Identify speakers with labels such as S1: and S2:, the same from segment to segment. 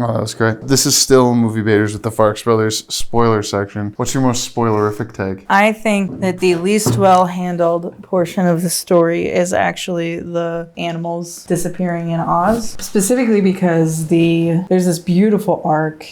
S1: Oh, that was great. This is still Movie Baiters with the Farx Brothers spoiler section. What's your most spoilerific take?
S2: I think that the least well-handled portion of the story is actually the animals disappearing in Oz. Specifically because there's this beautiful arc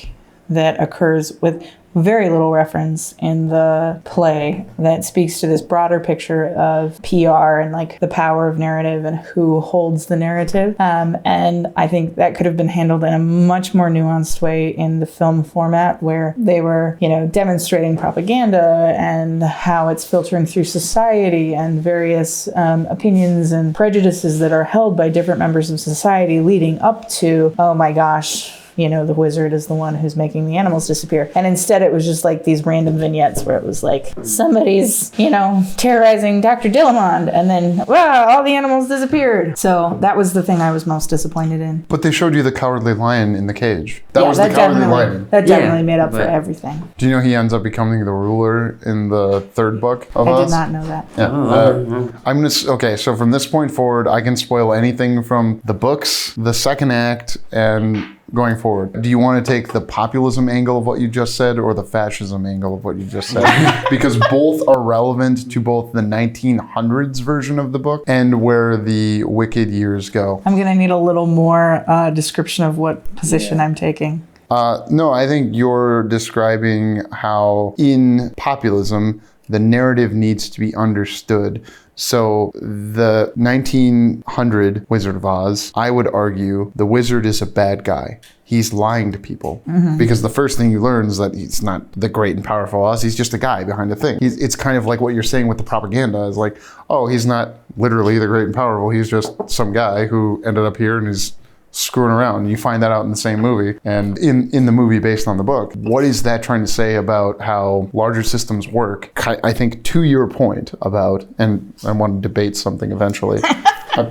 S2: that occurs with very little reference in the play that speaks to this broader picture of PR and like the power of narrative and who holds the narrative. And I think that could have been handled in a much more nuanced way in the film format where they were, demonstrating propaganda and how it's filtering through society and various opinions and prejudices that are held by different members of society leading up to, oh my gosh, the wizard is the one who's making the animals disappear. And instead it was just like these random vignettes where it was like, somebody's, terrorizing Dr. Dillamond, and then, wow, all the animals disappeared. So that was the thing I was most disappointed in.
S1: But they showed you the cowardly lion in the cage. That was the cowardly lion.
S2: That definitely made up for everything.
S1: Do you know he ends up becoming the ruler in the third book of
S2: I
S1: Oz?
S2: did not know that.
S1: Yeah. Okay, so from this point forward, I can spoil anything from the books, the second act, and going forward. Do you want to take the populism angle of what you just said or the fascism angle of what you just said? Because both are relevant to both the 1900s version of the book and where the Wicked years go.
S2: I'm going to need a little more description of what position I'm taking.
S1: No, I think you're describing how in populism, the narrative needs to be understood. So the 1900 Wizard of Oz, I would argue the wizard is a bad guy. He's lying to people. Because the first thing you learn is that he's not the great and powerful Oz. He's just a guy behind a thing. It's kind of like what you're saying with the propaganda is like, oh, he's not literally the great and powerful. He's just some guy who ended up here and is screwing around. You find that out in the same movie and in the movie based on the book. What is that trying to say about how larger systems work? I think to your point about, and I want to debate something eventually.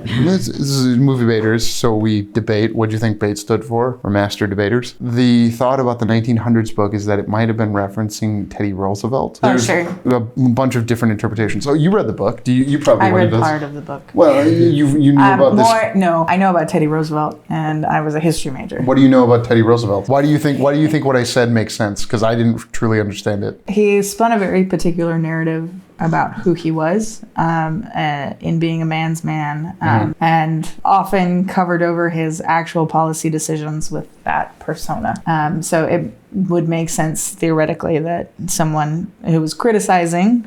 S1: This is Movie Baiters, so we debate. What do you think BATE stood for? Or Master Debaters? The thought about the 1900s book is that it might have been referencing Teddy Roosevelt.
S2: There's a
S1: bunch of different interpretations. So you read the book. You probably
S2: I read part of the book.
S1: Well, you knew about this.
S2: No, I know about Teddy Roosevelt, and I was a history major.
S1: What do you know about Teddy Roosevelt? Why do you think what I said makes sense? Because I didn't truly understand it.
S2: He spun a very particular narrative about who he was in being a man's man, and often covered over his actual policy decisions with that persona. So it would make sense theoretically that someone who was criticizing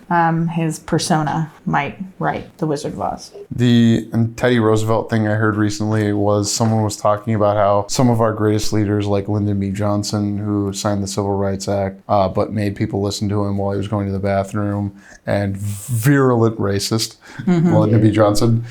S2: his persona might write The Wizard of Oz.
S1: The Teddy Roosevelt thing I heard recently was someone was talking about how some of our greatest leaders like Lyndon B. Johnson, who signed the Civil Rights Act, but made people listen to him while he was going to the bathroom, and virulent racist, Lyndon B. Johnson.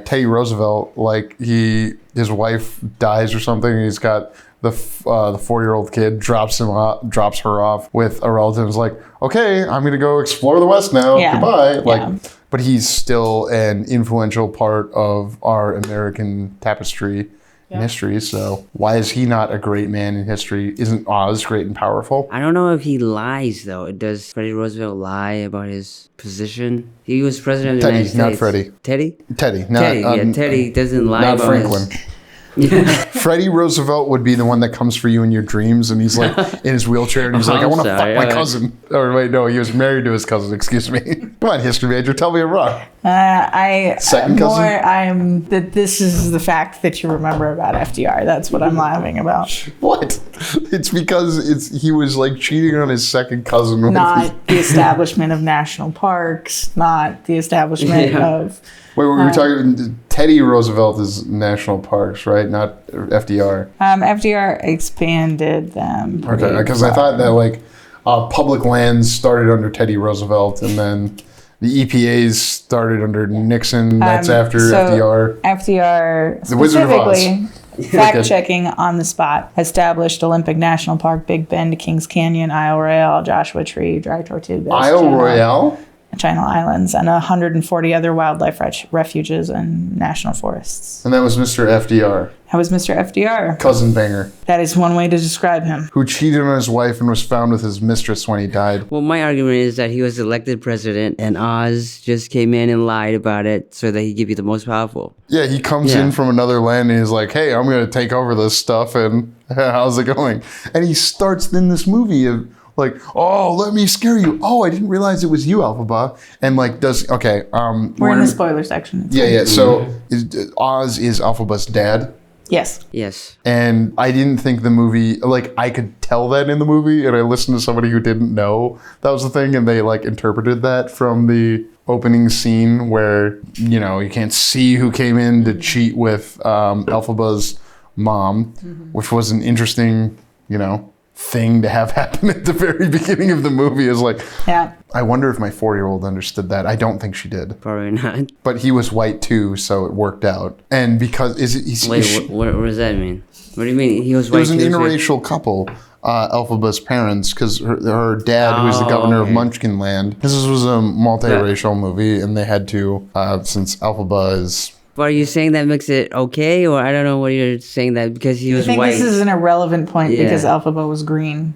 S1: Teddy Roosevelt, his wife dies or something, and he's got the 4-year-old kid drops her off with a relative. Is like, okay, I'm gonna go explore the West now. Goodbye. But he's still an influential part of our American tapestry in history. So why is he not a great man in history? Isn't Oz great and powerful?
S3: I don't know if he lies though. Does Freddie Roosevelt lie about his position? He was president of the United States.
S1: Not Freddie.
S3: Teddy.
S1: Teddy
S3: doesn't lie
S1: not
S3: about
S1: Franklin. Freddie Roosevelt would be the one that comes for you in your dreams, and he's like in his wheelchair, and he's like, I want to fuck my cousin. Or wait, no, he was married to his cousin. Excuse me. Come on, history major, tell me I'm wrong. Second cousin.
S2: This is the fact that you remember about FDR. That's what I'm laughing about.
S1: What? It's because he was like cheating on his second cousin.
S2: Not the establishment of national parks. Not the establishment of.
S1: Wait, we were talking. Teddy Roosevelt is national parks, right? Not FDR.
S2: FDR expanded them.
S1: Okay, because I thought that public lands started under Teddy Roosevelt, and then the EPAs started under Nixon. That's after FDR.
S2: FDR
S1: The Wizard of Oz.
S2: Fact-checking on the spot. Established Olympic National Park, Big Bend, Kings Canyon, Isle Royale, Joshua Tree, Dry Tortugas.
S1: Isle Royale?
S2: Channel Islands, and 140 other wildlife refuges and national forests.
S1: And that was Mr. FDR,
S2: That was Mr. FDR.
S1: cousin banger,
S2: That is one way to describe him.
S1: who cheated on his wife and was found with his mistress when he died.
S3: Well, my argument is that he was elected president and Oz just came in and lied about it so that he could be the most powerful.
S1: Yeah, he comes in from another land and he's like, hey, I'm going to take over this stuff and how's it going? And he starts in this movie of like, oh, let me scare you. Oh, I didn't realize it was you, Alphaba. And like
S2: We're in the spoiler section. It's fine.
S1: So Oz is Alphaba's dad.
S2: Yes.
S3: Yes.
S1: And I didn't think the movie, like, I could tell that in the movie, and I listened to somebody who didn't know that was the thing, and they, like, interpreted that from the opening scene where, you know, you can't see who came in to cheat with Alphaba's mom, which was an interesting, you know, thing to have happen at the very beginning of the movie. Is like,
S2: Yeah.
S1: I wonder if my 4-year-old understood that. I don't think she did.
S3: Probably not.
S1: But he was white too, so it worked out. And because
S3: What does that mean? What do you mean? He was white.
S1: it was an
S3: too, so-
S1: interracial couple, Elphaba's parents, because her dad, who was the governor of Munchkinland. This was a multiracial movie, and they had to, since Elphaba is...
S3: But are you saying that makes it okay, or I don't know what you're saying that because he was
S2: I think
S3: white?
S2: this is an irrelevant point
S3: Yeah.
S2: because Alphaba was green.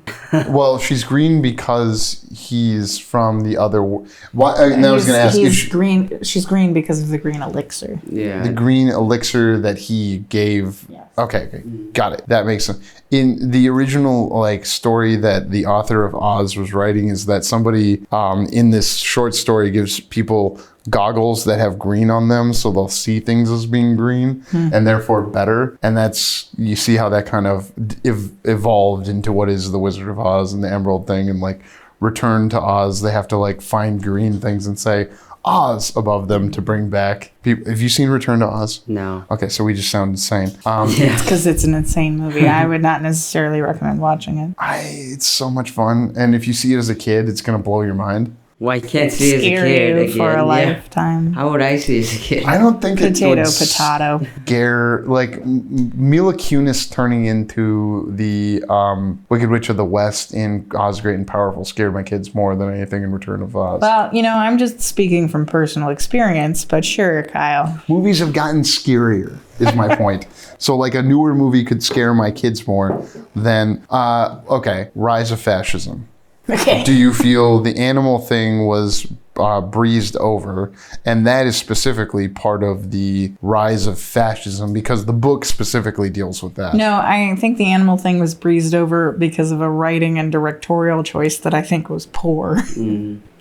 S1: Well, she's green because he's from the other... And I was going to ask...
S2: He's green. She's green because of the green elixir.
S3: Yeah.
S1: The green elixir that he gave...
S2: Yes.
S1: Okay, got it. That makes sense. In the original like story that the author of Oz was writing is that somebody in this short story gives people goggles that have green on them so they'll see things as being green and therefore better. And that's, you see how that kind of evolved into what is the Wizard of Oz and the Emerald thing, and like Return to Oz, they have to like find green things and say Oz above them to bring back people. Have you seen Return to Oz?
S3: No.
S1: Okay, so we just sound insane.
S2: It's because it's an insane movie. I would not necessarily recommend watching it.
S1: It's so much fun, and if you see it as a kid, it's gonna blow your mind.
S3: Well, I can't see as a
S2: Scare
S3: kid
S2: you
S3: again.
S2: for a
S3: Yeah.
S2: lifetime.
S3: How would I see as a kid?
S1: I don't think it would
S2: Potato.
S1: scare like Mila Kunis turning into the Wicked Witch of the West in Oz Great and Powerful scared my kids more than anything in Return of Oz.
S2: Well, you know, I'm just speaking from personal experience, but sure, Kyle.
S1: Movies have gotten scarier, is my point. So like a newer movie could scare my kids more than Rise of Fascism.
S2: Okay.
S1: Do you feel the animal thing was breezed over, and that is specifically part of the rise of fascism because the book specifically deals with that?
S2: No, I think the animal thing was breezed over because of a writing and directorial choice that I think was poor.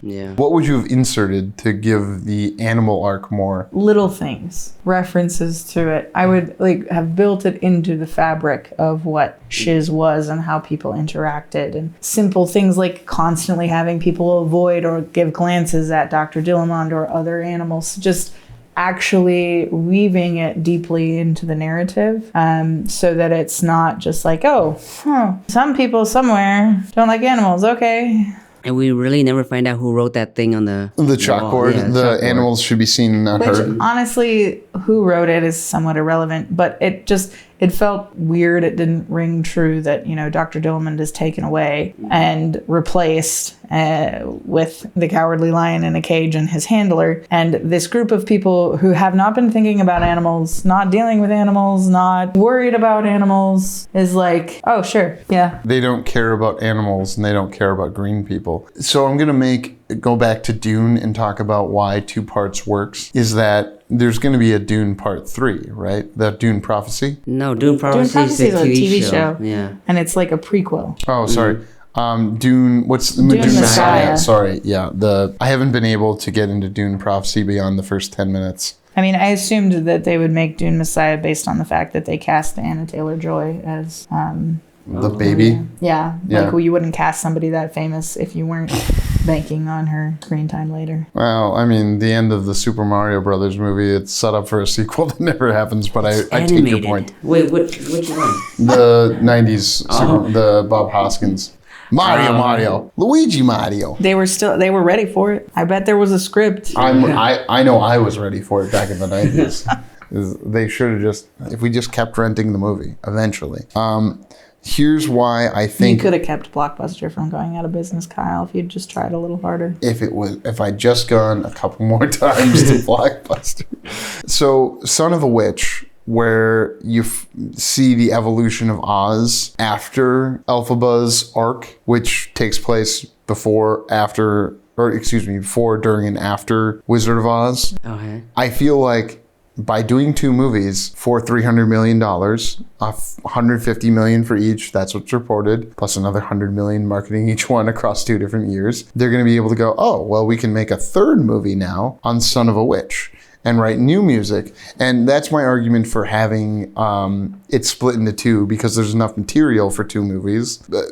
S3: Yeah.
S1: What would you have inserted to give the animal arc more?
S2: Little things, references to it. I would like have built it into the fabric of what Shiz was and how people interacted, and simple things like constantly having people avoid or give glances at Dr. Dillamond or other animals. Just actually weaving it deeply into the narrative, so that it's not just like, some people somewhere don't like animals. Okay.
S3: And we really never find out who wrote that thing on the
S1: chalkboard.
S3: Yeah,
S1: the
S3: chalkboard.
S1: animals should be seen, not
S2: Which
S1: heard.
S2: honestly, who wrote it is somewhat irrelevant, but it felt weird. It didn't ring true that, you know, Dr. Dillamond is taken away and replaced with the Cowardly Lion in a cage and his handler. And this group of people who have not been thinking about animals, not dealing with animals, not worried about animals is like, oh, sure. Yeah.
S1: They don't care about animals and they don't care about green people. So I'm going to go back to Dune and talk about why 2 parts works. Is that there's going to be a Dune Part 3, right? The Dune Prophecy?
S3: No, Dune Prophecy is
S2: is
S3: a
S2: a
S3: TV,
S2: TV show.
S3: Yeah.
S2: And it's like a prequel.
S1: Oh, sorry. Dune, what's Dune
S2: Messiah.
S1: Sorry, yeah. I haven't been able to get into Dune Prophecy beyond the first 10 minutes.
S2: I mean, I assumed that they would make Dune Messiah based on the fact that they cast Anna Taylor-Joy as...
S1: The baby?
S2: Yeah,
S1: Yeah.
S2: like you wouldn't cast somebody that famous if you weren't banking on her screen time later.
S1: Well, I mean, the end of the Super Mario Brothers movie, it's set up for a sequel that never happens, but I take your point.
S3: Wait, which one?
S1: The 90s, the Bob Hoskins. Mario, Luigi Mario.
S2: They were ready for it. I bet there was a script.
S1: I know I was ready for it back in the 90s. They should have if we just kept renting the movie eventually. Here's why I
S2: You
S1: think
S2: could have kept Blockbuster from going out of business, Kyle, if you'd just tried a little harder.
S1: if I'd just gone a couple more times to Blockbuster. So, Son of a Witch, where you see the evolution of Oz after Elphaba's arc, which takes place before, during, and after Wizard of Oz.
S3: Okay.
S1: I feel like by doing 2 movies for $300 million, $150 million for each, that's what's reported, plus another $100 million marketing each one across 2 different years, they're going to be able to go, oh, well, we can make a 3rd movie now on Son of a Witch and write new music. And that's my argument for having it split into 2, because there's enough material for 2 movies.
S3: But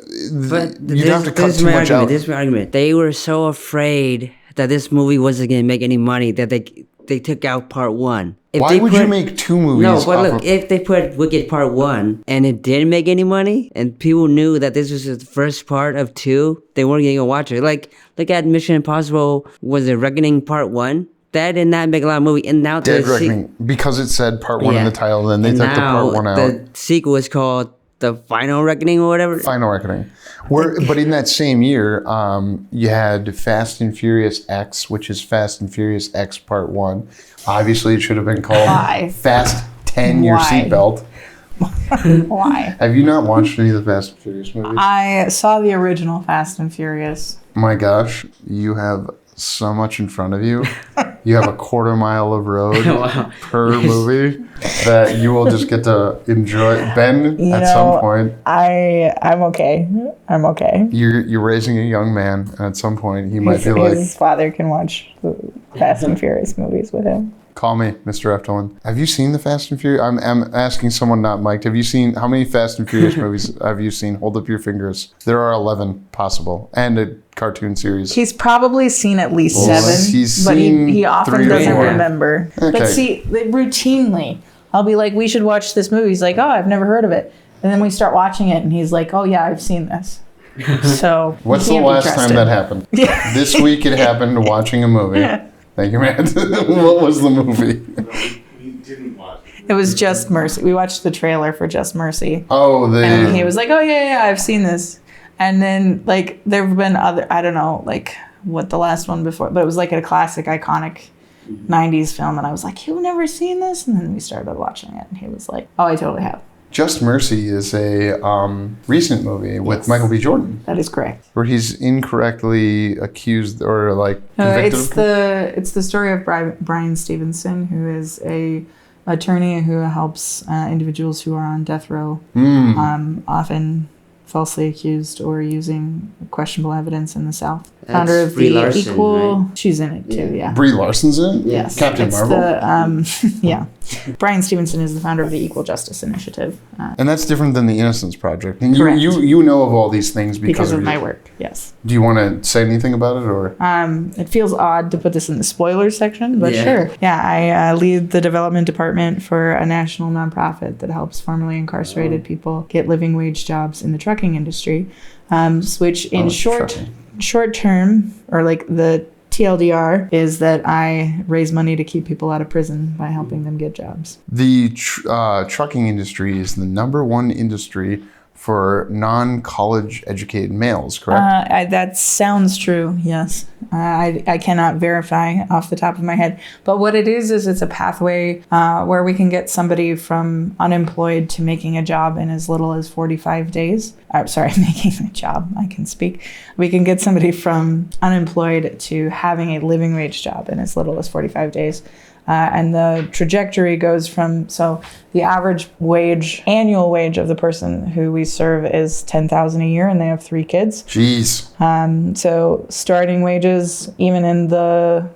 S1: You'd have to cut too much out.
S3: This is my argument. They were so afraid that this movie wasn't going to make any money that they took out part 1.
S1: Why would you make 2 movies?
S3: No, but look, if they put Wicked Part 1 and it didn't make any money and people knew that this was the first part of 2, they weren't going to watch it. Like, look at Mission Impossible, was it Reckoning Part 1? That did not make a lot of money. And now
S1: Dead Reckoning, because it said part 1 in the title, then they took the part 1 out.
S3: The sequel is called The Final Reckoning or whatever.
S1: Final Reckoning. But in that same year, you had Fast and Furious X, which is Fast and Furious X Part 1. Obviously, it should have been called Fast 10 Your Seatbelt.
S2: Why?
S1: Have you not watched any of the Fast and Furious movies?
S2: I saw the original Fast and Furious.
S1: My gosh, you have so much in front of you. You have a quarter mile of road per movie that you will just get to enjoy. Ben, at some point.
S2: I'm okay. I'm okay.
S1: You're raising a young man, and at some point he might be like...
S2: His father can watch the Fast and Furious movies with him.
S1: Call me, Mr. Efteland. Have you seen the Fast and Furious? I'm asking someone not mic'd. Have you seen, how many Fast and Furious movies have you seen? Hold up your fingers. There are 11 possible, and a cartoon series.
S2: He's probably seen at least 7, but he often
S1: 3 or
S2: doesn't
S1: 4.
S2: remember.
S1: Okay.
S2: But see, routinely, I'll be like, we should watch this movie. He's like, oh, I've never heard of it. And then we start watching it, and he's like, oh yeah, I've seen this. So
S1: what's the last time that happened?
S2: Yeah.
S1: This week it happened watching a movie. Thank you, man. What was the movie?
S4: We didn't watch it.
S2: It was Just Mercy. We watched the trailer for Just Mercy.
S1: Oh,
S2: And he was like, oh yeah, I've seen this. And then like there have been other, I don't know, like what the last one before, but it was like a classic, iconic 90s film. And I was like, you've never seen this? And then we started watching it, and he was like, oh, I totally have.
S1: Just Mercy is a recent movie with Michael B. Jordan,
S2: That is correct.
S1: where he's incorrectly accused or like convicted.
S2: It's the story of Brian Stevenson, who is a attorney who helps individuals who are on death row, often falsely accused or using questionable evidence in the South.
S3: That's
S2: Founder of
S3: Brie
S2: the
S3: Larson,
S2: Equal.
S3: right?
S2: She's in it too. Yeah.
S1: Brie Larson's in it?
S2: Yes.
S1: Captain
S2: It's
S1: Marvel.
S2: yeah. Brian Stevenson is the founder of the Equal Justice Initiative.
S1: And that's different than the Innocence Project. And
S2: Correct.
S1: you know of all these things
S2: Because of
S1: your-
S2: my work, yes.
S1: Do you want to say anything about it, or?
S2: It feels odd to put this in the spoilers section, but
S3: Yeah.
S2: sure. Yeah, I lead the development department for a national nonprofit that helps formerly incarcerated people get living wage jobs in the trucking industry, which in short term, or like the TLDR, is that I raise money to keep people out of prison by helping them get jobs.
S1: The trucking industry is the #1 industry for non-college educated males, correct?
S2: That sounds true, yes. I cannot verify off the top of my head. But what it is it's a pathway where we can get somebody from unemployed to making a job in as little as 45 days. Making a job, I can speak. We can get somebody from unemployed to having a living wage job in as little as 45 days. And the trajectory goes from, so the average annual wage of the person who we serve is $10,000 a year, and they have 3 kids.
S1: Jeez.
S2: So starting wages, even in the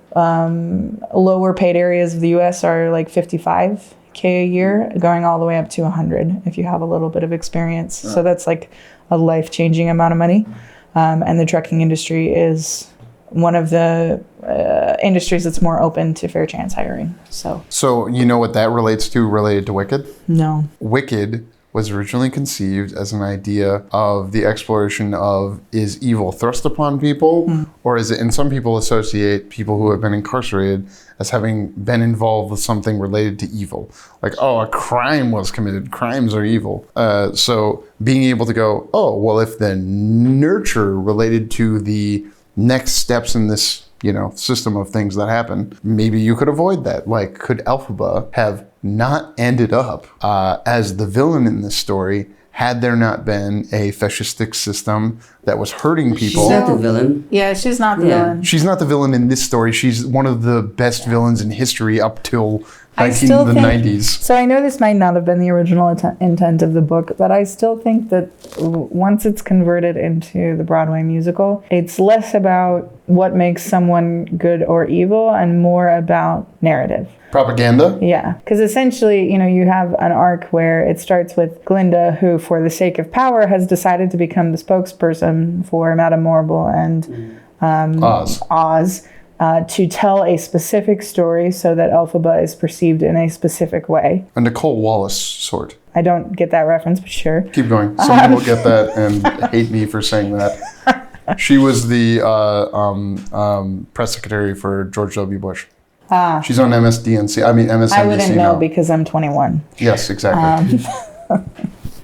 S2: lower paid areas of the U.S., are like $55K a year, going all the way up to $100 if you have a little bit of experience. So that's like a life-changing amount of money. And the trucking industry is one of the industries that's more open to fair chance hiring. So
S1: you know what that relates to, related to Wicked?
S2: no.
S1: Wicked was originally conceived as an idea of the exploration of, is evil thrust upon people Or is it, and some people associate people who have been incarcerated as having been involved with something related to evil. Like, oh, a crime was committed. Crimes are evil. So being able to go, oh, well, if the nurture related to the next steps in this, system of things that happen, maybe you could avoid that. Like, could Elphaba have not ended up as the villain in this story had there not been a fascistic system that was hurting people?
S3: She's not the villain.
S2: Yeah, she's not the villain.
S1: She's not the villain in this story. She's one of the best villains in history up till the
S2: I still think,
S1: 90s.
S2: So I know this might not have been the original intent of the book, but I still think that once it's converted into the Broadway musical, it's less about what makes someone good or evil and more about narrative.
S1: Propaganda?
S2: Yeah, because essentially, you have an arc where it starts with Glinda, who, for the sake of power, has decided to become the spokesperson for Madame Morrible and Oz. To tell a specific story so that Elphaba is perceived in a specific way.
S1: A Nicole Wallace sort.
S2: I don't get that reference, but sure.
S1: Keep going. Some people get that and hate me for saying that. She was the press secretary for George W. Bush. She's on MSDNC. I mean, MSNBC
S2: I wouldn't know
S1: now.
S2: Because I'm 21.
S1: Yes, exactly.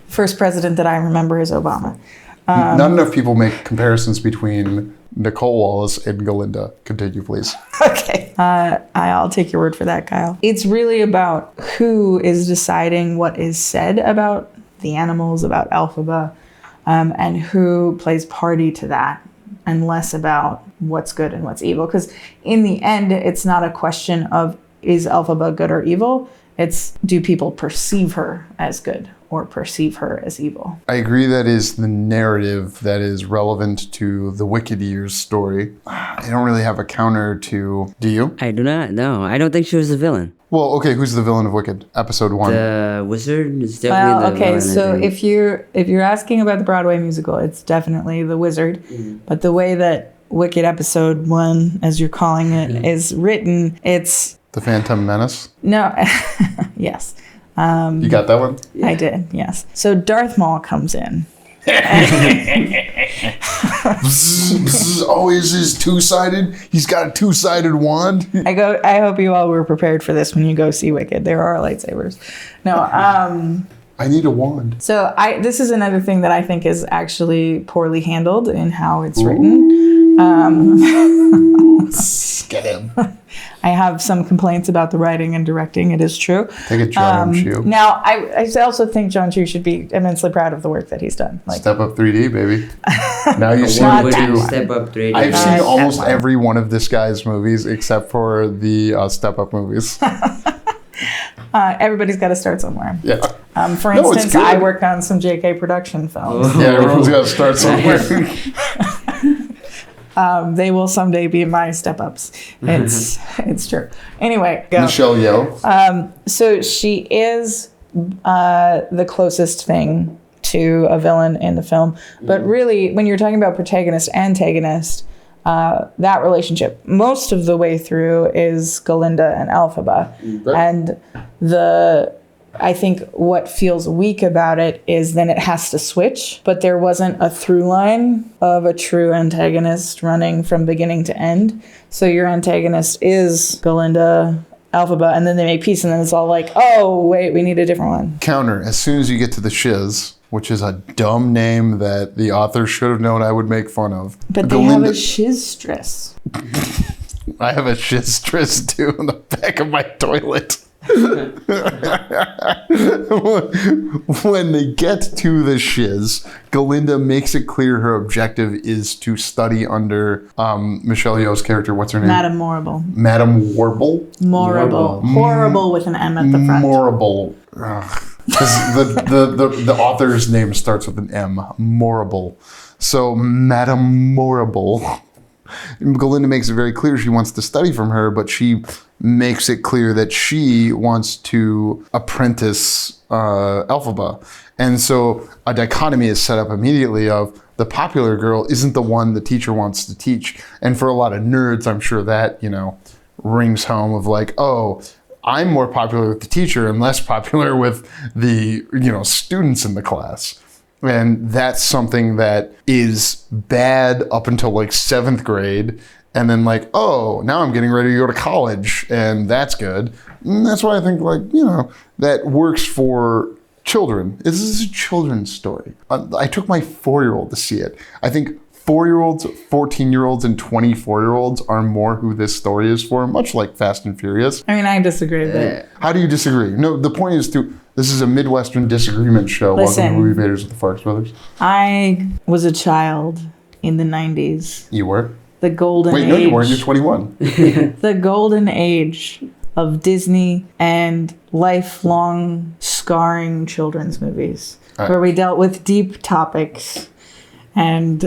S2: First president that I remember is Obama.
S1: Not enough people make comparisons between Nicole Wallace and Galinda. Continue, please.
S2: Okay. I'll take your word for that, Kyle. It's really about who is deciding what is said about the animals, about Elphaba, and who plays party to that, and less about what's good and what's evil. Because in the end, it's not a question of is Elphaba good or evil? It's do people perceive her as good or perceive her as evil?
S1: I agree that is the narrative that is relevant to the Wicked Years story. I don't really have a counter to... Do you?
S3: I do not, no. I don't think she was the villain.
S1: Well, okay, who's the villain of Wicked? Episode 1.
S3: The wizard is definitely the villain.
S2: So if you're asking about the Broadway musical, it's definitely the wizard. But the way that Wicked Episode 1, as you're calling it, is written, it's...
S1: The Phantom Menace?
S2: No, yes.
S1: You got that one?
S2: I did, yes. So Darth Maul comes in.
S1: Oh, is his two-sided? He's got a two-sided wand?
S2: I hope you all were prepared for this when you go see Wicked. There are lightsabers. No,
S1: I need a wand.
S2: So this is another thing that I think is actually poorly handled in how it's written.
S1: Get him.
S2: I have some complaints about the writing and directing. It is true.
S1: Take a John Chu.
S2: Now, I also think John Chu should be immensely proud of the work that he's done.
S1: Step Up 3D, baby. Now you've seen
S2: Not
S1: the
S2: that
S1: two.
S2: one.
S3: Step Up 3D.
S1: I've seen
S2: that
S1: almost
S2: one.
S1: every one of this guy's movies except for the Step Up movies.
S2: Everybody's got to start somewhere.
S1: Yeah.
S2: For
S1: No, it's
S2: instance,
S1: good.
S2: I worked on some JK production films.
S1: Yeah, everyone's got to start somewhere.
S2: They will someday be my step-ups. It's true. Anyway, go.
S1: Michelle Yeoh.
S2: So she is the closest thing to a villain in the film. But really, when you're talking about protagonist, antagonist, that relationship most of the way through is Galinda and Elphaba. And I think what feels weak about it is then it has to switch, but there wasn't a through line of a true antagonist running from beginning to end. So your antagonist is Galinda, Elphaba, and then they make peace, and then it's all like, oh, wait, we need a different one.
S1: Counter, as soon as you get to the Shiz, which is a dumb name that the author should have known I would make fun of.
S2: But they have a shizstress.
S1: I have a Shizstress too in the back of my toilet. When they get to the Shiz, Galinda makes it clear her objective is to study under Michelle Yeoh's character. What's her name?
S2: Madame Morrible.
S1: Madame Warble?
S2: Morrible. Horrible with an M at the front.
S1: Morrible. Because the author's name starts with an M. Morrible. So Madame Morrible. Galinda makes it very clear she wants to study from her, but she makes it clear that she wants to apprentice Elphaba. And so a dichotomy is set up immediately of the popular girl isn't the one the teacher wants to teach. And for a lot of nerds, I'm sure that, rings home of like, oh, I'm more popular with the teacher and less popular with the, students in the class. And that's something that is bad up until like 7th grade. And then like, oh, now I'm getting ready to go to college, and that's good. And that's why I think like, that works for children. This is a children's story. I took my 4-year-old to see it. I think 4-year-olds, 14-year-olds, and 24-year-olds are more who this story is for, much like Fast and Furious.
S2: I mean, I disagree with it.
S1: How do you disagree? No, the point is this is a Midwestern disagreement show.
S2: Listen.
S1: Welcome to Movie Vaders with the Farx Brothers.
S2: I was a child in the 90s.
S1: You were?
S2: The golden age.
S1: Wait, no, you weren't. You're 21.
S2: The golden age of Disney and lifelong scarring children's movies where we dealt with deep topics and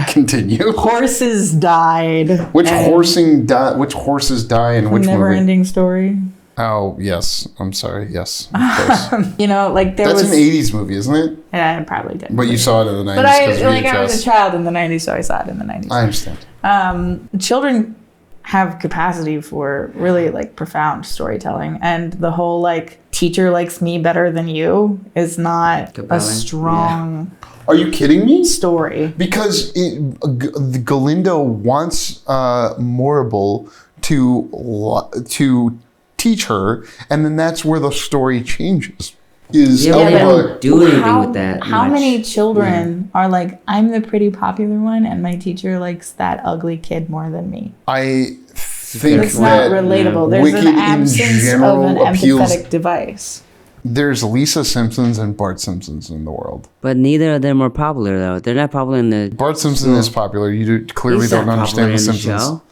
S1: Continue.
S2: horses died.
S1: Which horses die in which
S2: Never
S1: movie?
S2: ending story.
S1: Oh, yes. I'm sorry. Yes, of course.
S2: Like there
S1: That's
S2: was
S1: an 80s movie, isn't it?
S2: Yeah, I probably did.
S1: But you saw it in the 90s
S2: But
S1: because of VHS.
S2: I was a child in the 90s, so I saw it in the 90s.
S1: I understand.
S2: Children have capacity for really like profound storytelling, and the whole like teacher likes me better than you is not
S3: Compelling.
S2: a strong
S1: Are you kidding me?
S2: story.
S1: Because Galindo wants Morrible to teach her, and then that's where the story changes. Is
S3: Yeah, but they
S1: Elphaba-
S3: don't do anything with that.
S2: How
S3: much.
S2: many children are like, I'm the pretty popular one, and my teacher likes that ugly kid more than me?
S1: I think
S2: It's not
S1: that
S2: relatable. There's
S1: Wicked
S2: an
S1: in
S2: absence of
S1: general
S2: an
S1: appeals.
S2: empathetic device.
S1: There's Lisa Simpsons and Bart Simpsons in the world.
S3: But neither of them are popular though. They're not popular in the.
S1: Bart Simpson is popular. You clearly
S3: He's
S1: don't
S3: not
S1: understand
S3: popular
S1: The
S3: in the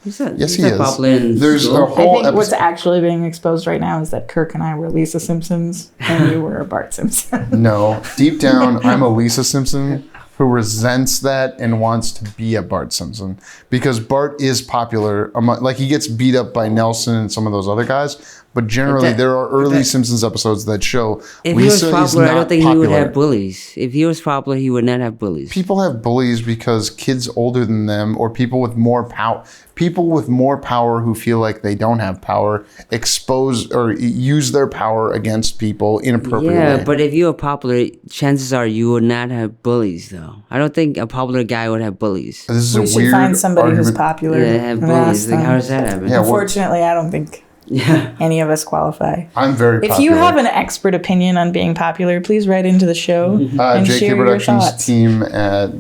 S1: Simpsons.
S3: show.
S1: Yes,
S3: he's
S1: he
S3: not
S1: is.
S3: popular in
S1: There's
S3: school.
S1: a
S2: I
S1: whole
S2: think what's
S1: episode.
S2: actually being exposed right now is that Kirk and I were Lisa Simpsons and you were a Bart Simpson.
S1: No, deep down, I'm a Lisa Simpson who resents that and wants to be a Bart Simpson because Bart is popular. Like he gets beat up by Nelson and some of those other guys, but generally there are early Simpsons episodes that show
S3: If
S1: Lisa
S3: he was popular,
S1: is not
S3: I don't think
S1: popular.
S3: he would have bullies. If he was popular, he would not have bullies.
S1: People have bullies because kids older than them or people with more power who feel like they don't have power expose or use their power against people inappropriately.
S3: Yeah, but if you were popular, chances are you would not have bullies, though. I don't think a popular guy would have bullies.
S1: This is
S2: We
S1: a
S2: should
S1: weird
S2: find somebody who's
S1: argument.
S2: popular.
S3: Yeah, have
S2: and
S3: bullies.
S2: ask
S3: Like,
S2: them.
S3: how does that happen?
S1: Yeah, well,
S2: Unfortunately, I don't think
S3: Yeah.
S2: any of us qualify.
S1: I'm very popular.
S2: If you have an expert opinion on being popular, please write into the show and
S1: JK
S2: share your
S1: Productions
S2: thoughts.
S1: team at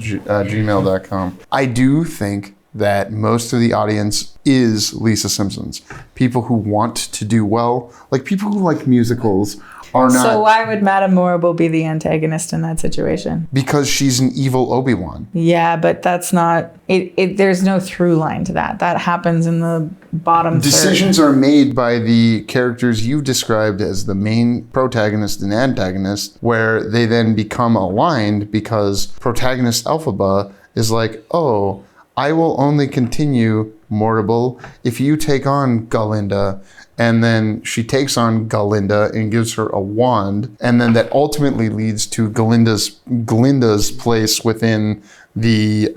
S1: gmail.com. I do think that most of the audience is Lisa Simpsons. People who want to do well, like people who like musicals, are not
S2: So why would Madame Morrible be the antagonist in that situation?
S1: because she's an evil Obi-Wan.
S2: Yeah, but that's not it. There's no through line to that. That happens in the bottom
S1: Decisions are made by the characters you've described as the main protagonist and antagonist, where they then become aligned because protagonist Elphaba is like, oh, I will only continue Morrible if you take on Galinda. And then she takes on Galinda and gives her a wand. And then that ultimately leads to Galinda's place within the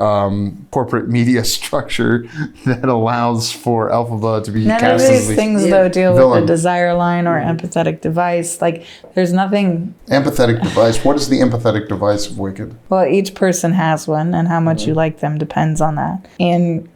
S1: corporate media structure that allows for Elphaba to be
S2: None of
S1: cast as
S2: these
S1: the
S2: things though deal
S1: villain.
S2: with the desire line or empathetic device. Like there's nothing.
S1: Empathetic device. What is the empathetic device of Wicked?
S2: Well, each person has one, and how much you like them depends on that. In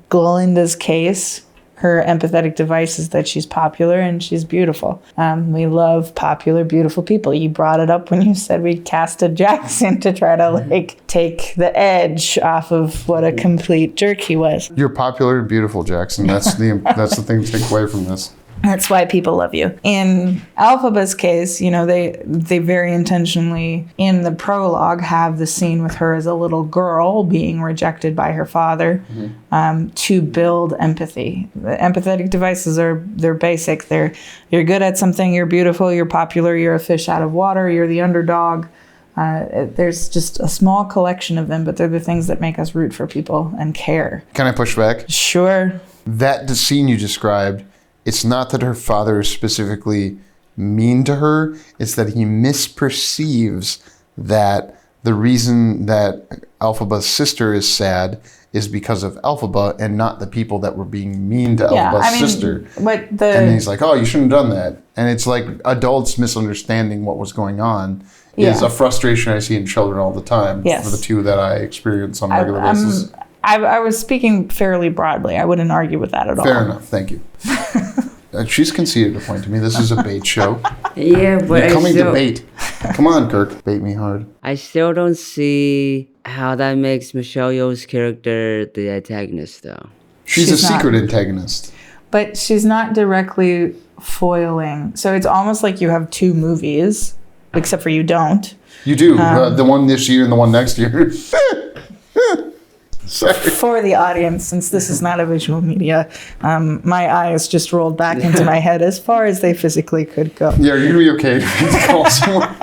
S2: Galinda's case, her empathetic device is that she's popular and she's beautiful. We love popular, beautiful people. You brought it up when you said we casted Jackson to try to like take the edge off of what a complete jerk he was.
S1: You're popular and beautiful, Jackson. That's the thing to take away from this.
S2: That's why people love you. In Elphaba's case, they very intentionally, in the prologue, have the scene with her as a little girl being rejected by her father to build empathy. The empathetic devices they're basic. You're good at something, you're beautiful, you're popular, you're a fish out of water, you're the underdog. There's just a small collection of them, but they're the things that make us root for people and care.
S1: Can I push back?
S2: Sure.
S1: That scene you described, it's not that her father is specifically mean to her. It's that he misperceives that the reason that Elphaba's sister is sad is because of Elphaba and not the people that were being mean to Elphaba's sister.
S2: But
S1: And then he's like, oh, you shouldn't have done that. And it's like adults misunderstanding what was going on is a frustration I see in children all the time.
S2: Yes.
S1: For the two that I experience on a regular basis.
S2: I was speaking fairly broadly. I wouldn't argue with that at all.
S1: Fair enough. Thank you. She's conceded a point to me. This is a bait show.
S3: Yeah, but
S1: You're coming to bait. Come on, Kirk. Bait me hard.
S3: I still don't see how that makes Michelle Yeoh's character the antagonist, though.
S1: She's a
S2: She's not.
S1: secret antagonist.
S2: But she's not directly foiling. So it's almost like you have two movies, except for you don't.
S1: You do. The one this year and the one next year. Sorry.
S2: For the audience, since this is not a visual media, my eyes just rolled back into my head as far as they physically could go.
S1: Yeah, you're going to be okay. Call someone.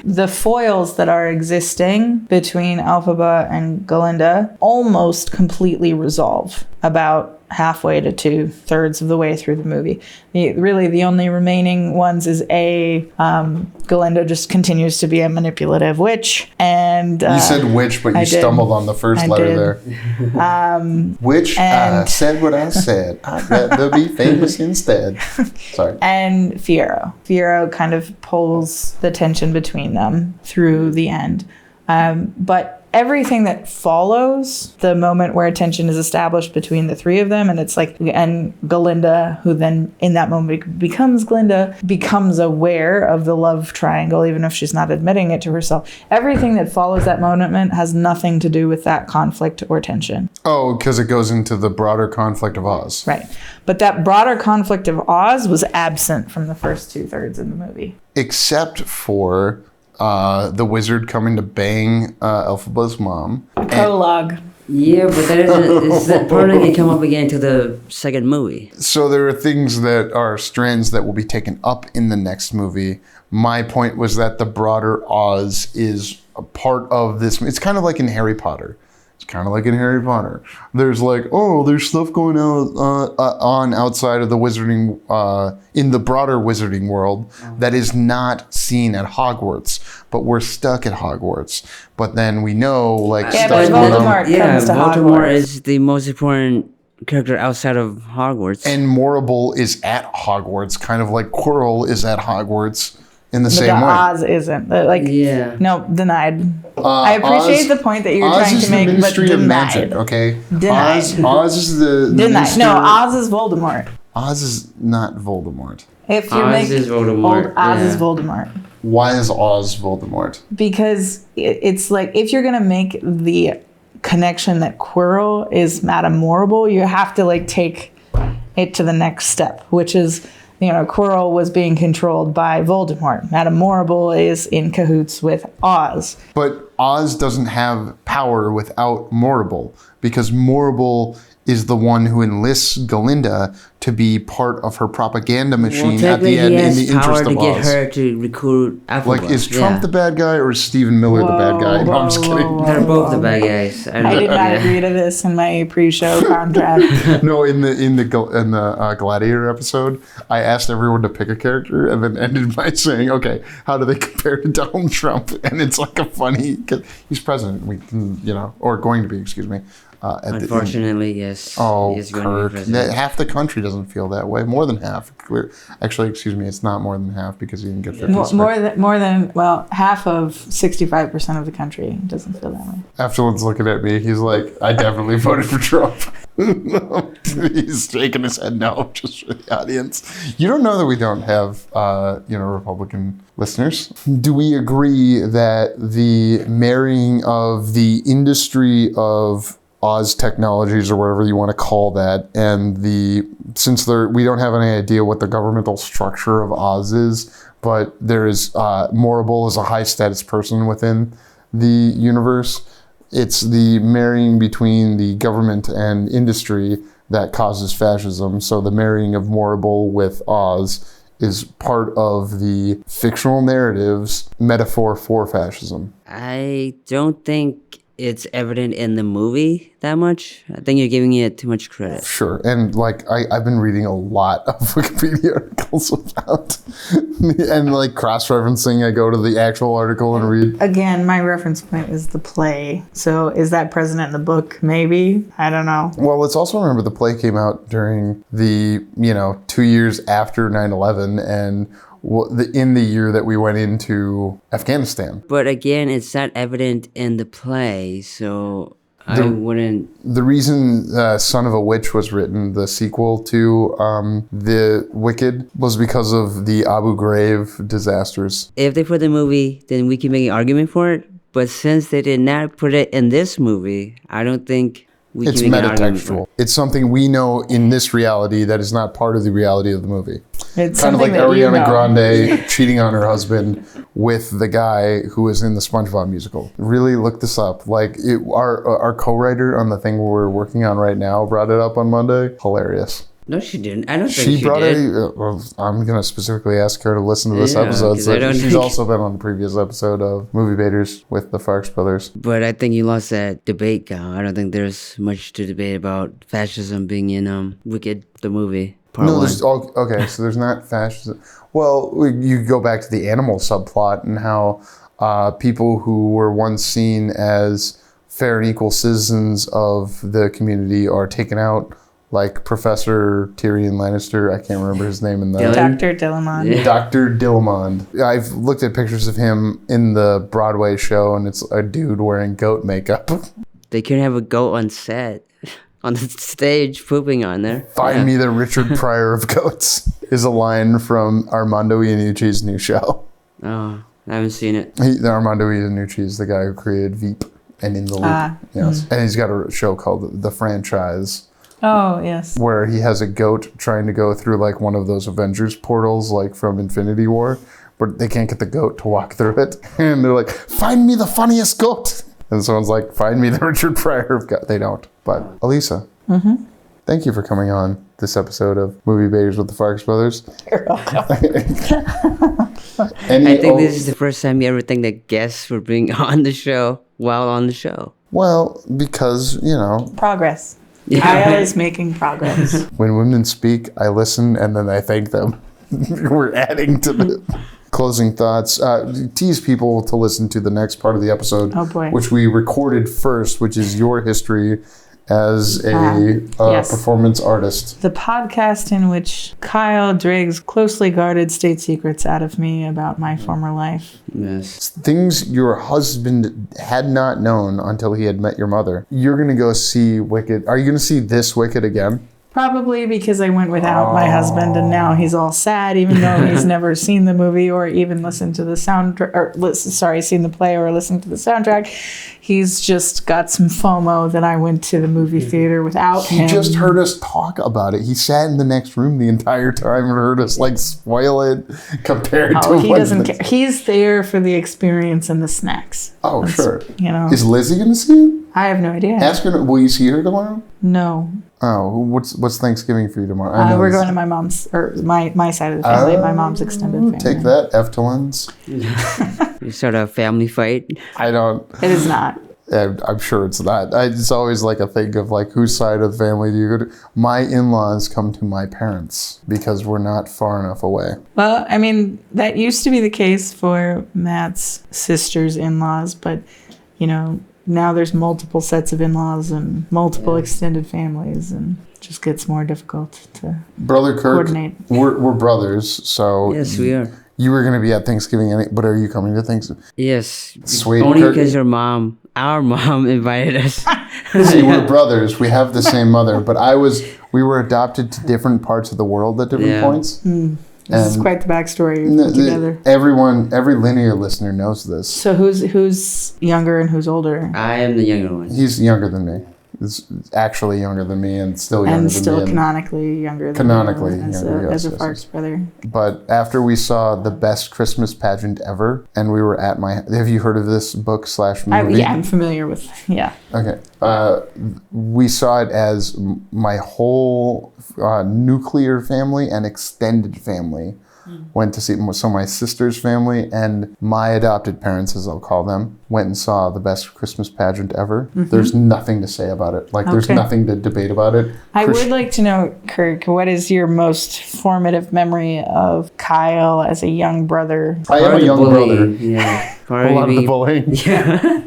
S2: The foils that are existing between Elphaba and Galinda almost completely resolve about halfway to 2/3 of the way through the movie. Really, the only remaining ones is Galinda just continues to be a manipulative witch, and
S1: You said witch, but you
S2: I did.
S1: stumbled on the first
S2: I
S1: letter
S2: did.
S1: there. Witch, I
S2: and-
S1: said what I said. I'd rather be famous instead. Sorry.
S2: and Fiyero. Fiyero kind of pulls the tension between them through the end. But everything that follows the moment where tension is established between the three of them, and it's like, and Galinda, who then in that moment becomes Glinda, becomes aware of the love triangle, even if she's not admitting it to herself. Everything that follows that moment has nothing to do with that conflict or tension.
S1: Oh, because it goes into the broader conflict of Oz.
S2: Right. But that broader conflict of Oz was absent from the first 2/3 of the movie.
S1: Except for the wizard coming to bang Elphaba's mom.
S2: Prologue.
S3: Yeah, but that part doesn't come up again until the second movie.
S1: So there are things that are strands that will be taken up in the next movie. My point was that the broader Oz is a part of this. It's kind of like in Harry Potter. There's like, there's stuff going on outside of the wizarding, in the broader wizarding world that is not seen at Hogwarts, but we're stuck at Hogwarts. But then we know, like,
S2: Yeah,
S1: stuff's
S2: but
S1: going on.
S2: Voldemort
S3: Yeah,
S2: comes to
S3: Voldemort
S2: Hogwarts.
S3: is the most important character outside of Hogwarts.
S1: And Morrible is at Hogwarts, kind of like Quirrell is at Hogwarts in the
S2: But
S1: same
S2: the
S1: way.
S2: Oz isn't. Like,
S3: Yeah.
S2: no, denied. I appreciate the point that you're
S1: Oz
S2: trying
S1: is
S2: to make,
S1: the Ministry
S2: but
S1: of
S2: denied.
S1: Magic, okay?
S2: Denied.
S1: Oz is the
S2: Denied.
S1: Minister.
S2: No, Oz is Voldemort.
S1: Oz is not Voldemort.
S2: If you
S3: Oz
S2: make
S3: is Voldemort,
S2: old Oz is
S3: yeah.
S2: Voldemort.
S1: Why is Oz Voldemort?
S2: Because it's like, if you're gonna make the connection that Quirrell is Madame Morrible, you have to like take it to the next step, which is, Quirrell was being controlled by Voldemort. Madame Morrible is in cahoots with Oz.
S1: But Oz doesn't have power without Morrible, because Morrible is the one who enlists Galinda to be part of her propaganda machine at the end in the interest
S3: to
S1: of
S3: get
S1: Oz.
S3: her to recruit Alphaba.
S1: Like, is Trump the bad guy or is Stephen Miller the bad guy? No, I'm just kidding.
S3: They're both the bad guys.
S2: I did not agree to this in my pre-show contract.
S1: No, in the Gladiator episode, I asked everyone to pick a character and then ended by saying, "Okay, how do they compare to Donald Trump?" And it's like a funny, cause he's president, or going to be, excuse me.
S3: Unfortunately, yes.
S1: Oh,
S3: he is going to be
S1: Kirk.
S3: president.
S1: Half the country doesn't feel that way. More than half. Actually, excuse me, it's not more than half because you didn't get 50.
S2: More than half of 65% of the country doesn't feel that way.
S1: Afterwards, looking at me, he's like, I definitely voted for Trump. He's shaking his head no, just for the audience. You don't know that we don't have, Republican listeners. Do we agree that the marrying of the industry of Oz Technologies, or whatever you want to call that, and since we don't have any idea what the governmental structure of Oz is, but there is Morrible is a high status person within the universe. It's the marrying between the government and industry that causes fascism. So the marrying of Morrible with Oz is part of the fictional narrative's metaphor for fascism.
S3: I don't think it's evident in the movie that much. I think you're giving it too much credit.
S1: Sure. And I've been reading a lot of Wikipedia articles about and cross-referencing. I go to the actual article and read.
S2: Again, my reference point is the play. So is that present in the book? Maybe. I don't know.
S1: Well, let's also remember the play came out during the, 2 years after 9/11, and in the year that we went into Afghanistan.
S3: But again, it's not evident in the play, so I wouldn't.
S1: The reason Son of a Witch was written, the sequel to The Wicked, was because of the Abu Ghraib disasters.
S3: If they put the movie, then we can make an argument for it. But since they did not put it in this movie, I don't think we
S1: It's
S3: can make an argument for
S1: metatextual.
S3: it.
S1: It's something we know in this reality that is not part of the reality of the movie.
S2: It's
S1: Kind of like
S2: something that you
S1: Ariana
S2: know.
S1: Grande cheating on her husband with the guy who was in the SpongeBob musical. Really look this up. Like our co-writer on the thing we're working on right now brought it up on Monday. Hilarious.
S3: No, she didn't. I don't think
S1: She
S3: she
S1: brought
S3: did.
S1: it. Well, I'm gonna specifically ask her to listen to this
S3: Yeah,
S1: episode.
S3: 'cause I don't
S1: She's
S3: think-
S1: also been on the previous episode of Movie Baiters with the Farx Brothers.
S3: But I think you lost that debate, Gal. I don't think there's much to debate about fascism being in Wicked, the movie, part
S1: No,
S3: one.
S1: there's okay. So there's not fascism. Well, you go back to the animal subplot and how people who were once seen as fair and equal citizens of the community are taken out. Like Professor Tyrion Lannister, I can't remember his name in the
S3: Dylan?
S2: Dr. Dillamond.
S3: Yeah.
S1: Dr. Dillamond. I've looked at pictures of him in the Broadway show, and it's a dude wearing goat makeup.
S3: They couldn't have a goat on set, on the stage, pooping on there.
S1: Find
S3: Yeah.
S1: me the Richard Pryor of goats is a line from Armando Iannucci's new show.
S3: Oh, I haven't seen it.
S1: The Armando Iannucci is the guy who created Veep and In the Loop. Yes, and he's got a show called The Franchise,
S2: Oh, yes.
S1: where he has a goat trying to go through like one of those Avengers portals, like from Infinity War, but they can't get the goat to walk through it, and they're like, "Find me the funniest goat," and someone's like, "Find me the Richard Pryor of goat." They don't. But Alissa, thank you for coming on this episode of Movie Baiters with the Farx Brothers.
S2: You're welcome.
S3: I think this is the first time you ever think that guests were being on the show while on the show.
S1: Well, because
S2: Progress.
S3: Yeah.
S2: Kyle is making progress.
S1: when women speak, I listen and then I thank them. We're adding to the closing thoughts. Tease people to listen to the next part of the episode,
S2: Oh, boy.
S1: which we recorded first, which is your history as a
S2: yes.
S1: performance artist.
S2: The podcast in which Kyle digs closely guarded state secrets out of me about my former life.
S3: Yes.
S1: Things your husband had not known until he had met your mother. You're going to go see Wicked. Are you going to see this Wicked again?
S2: Probably because I went without my husband and now he's all sad, even though he's never seen the movie or even listened to the soundtrack, seen the play or listened to the soundtrack. He's just got some FOMO that I went to the movie theater without
S1: He
S2: him.
S1: just heard us talk about it. He sat in the next room the entire time and heard us like spoil it compared to
S2: Oh, he
S1: what
S2: doesn't
S1: the-
S2: care. He's there for the experience and the snacks.
S1: Oh, sure.
S2: You know,
S1: Is Lizzie going to see it?
S2: I have no idea.
S1: Ask her. Will you see her tomorrow?
S2: No.
S1: Oh, what's Thanksgiving for you tomorrow? I know
S2: We're
S1: this-
S2: going to my mom's, or my side of the family, my mom's extended family.
S1: Take that, Efteland's.
S3: You start a family fight.
S1: I don't.
S2: It is not.
S1: I'm sure it's not. It's always like a thing of like, whose side of the family do you go to? My in-laws come to my parents because we're not far enough away.
S2: Well, I mean, that used to be the case for Matt's sister's in-laws, but, now there's multiple sets of in-laws and multiple extended families, and it just gets more difficult to
S1: Brother Kirk,
S2: coordinate.
S1: we're brothers, so
S3: Yes, we are.
S1: you were going to be at Thanksgiving, but are you coming to Thanksgiving?
S3: Yes.
S1: Sweet.
S3: Only
S1: Kirk-
S3: because our mom invited us.
S1: See, we're brothers. We have the same mother, but we were adopted to different parts of the world at different
S3: Yeah.
S1: points.
S2: This is
S1: And
S2: quite the backstory you put together.
S1: every linear listener knows this.
S2: So who's younger and who's older?
S3: I am the younger one.
S1: He's younger than me. He's actually younger than me and still younger
S2: And
S1: than
S2: still
S1: me.
S2: canonically younger than
S1: Canonically
S2: you as
S1: younger,
S2: a,
S1: yes,
S2: as a
S1: yes,
S2: Farx brother.
S1: But after we saw the best Christmas pageant ever, and we were at have you heard of this book / movie?
S2: I'm familiar with, yeah.
S1: Okay. We saw it as my whole nuclear family and extended family went to see. So my sister's family and my adopted parents, as I'll call them, went and saw the best Christmas pageant ever. There's nothing to say about it. Like, there's
S2: Okay.
S1: nothing to debate about it.
S2: I would like to know, Kirk, what is your most formative memory of Kyle as a young brother?
S1: I am
S3: Part
S1: a
S3: of the
S1: young
S3: bullying,
S1: brother.
S3: Yeah. Part
S1: A lot of the
S3: being-
S1: bullying.
S3: Yeah.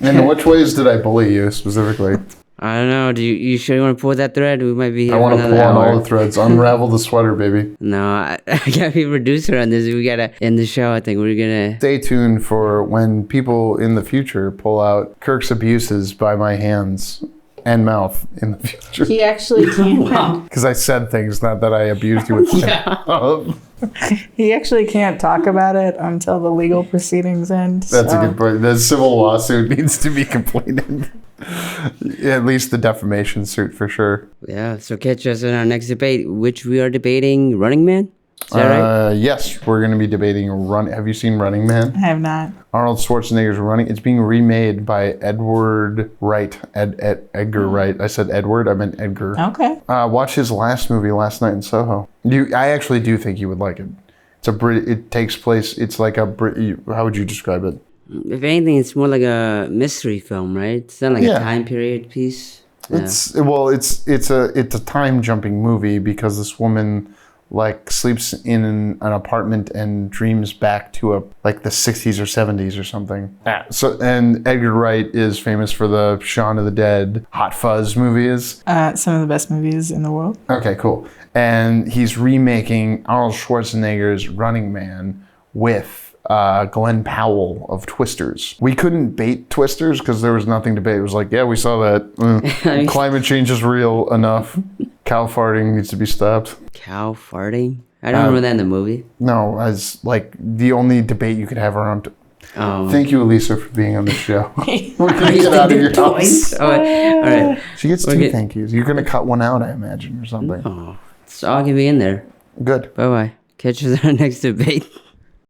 S1: And in which ways did I bully you specifically?
S3: I don't know. You sure you want to pull that thread? We might be here
S1: I
S3: for
S1: want to
S3: another
S1: pull on
S3: hour.
S1: all the threads. Unravel the sweater, baby.
S3: No, I gotta be a producer on this. We gotta end the show. I think we're gonna.
S1: Stay tuned for when people in the future pull out Kirk's abuses by my hands and mouth in the future.
S2: He actually can't.
S1: Because I said things, not that I abused you with my mouth.
S2: He actually can't talk about it until the legal proceedings end.
S1: That's a good point. The civil lawsuit needs to be completed. At least the defamation suit for sure.
S3: Yeah. So catch us in our next debate, which we are debating Running Man. Is that right?
S1: Yes, we're going to be debating Have you seen Running Man?
S2: I have not.
S1: Arnold Schwarzenegger's Running. It's being remade by Edward Wright. Edgar Wright. I said Edward. I meant Edgar.
S2: Okay.
S1: Watch his last movie, Last Night in Soho. I actually do think you would like it. It takes place. It's like how would you describe it?
S3: If anything, it's more like a mystery film, right? It's not like a time period piece. Yeah.
S1: It's a time jumping movie because this woman sleeps in an apartment and dreams back to the 60s or 70s or something. And Edgar Wright is famous for the Shaun of the Dead, Hot Fuzz movies.
S2: Some of the best movies in the world.
S1: Okay, cool. And he's remaking Arnold Schwarzenegger's Running Man with Glenn Powell of Twisters. We couldn't bait Twisters because there was nothing to bait. It was like, yeah, we saw that. Climate change is real enough. Cow farting needs to be stopped.
S3: Cow farting? I don't remember that in the movie.
S1: No, as the only debate you could have around. Thank you, Alissa, for being on the show. We're gonna get out of your house.
S3: All right.
S1: She gets two thank yous. You're gonna cut one out, I imagine, or something.
S3: Oh, it's all gonna be in there.
S1: Good.
S3: Bye bye. Catch us in our next debate.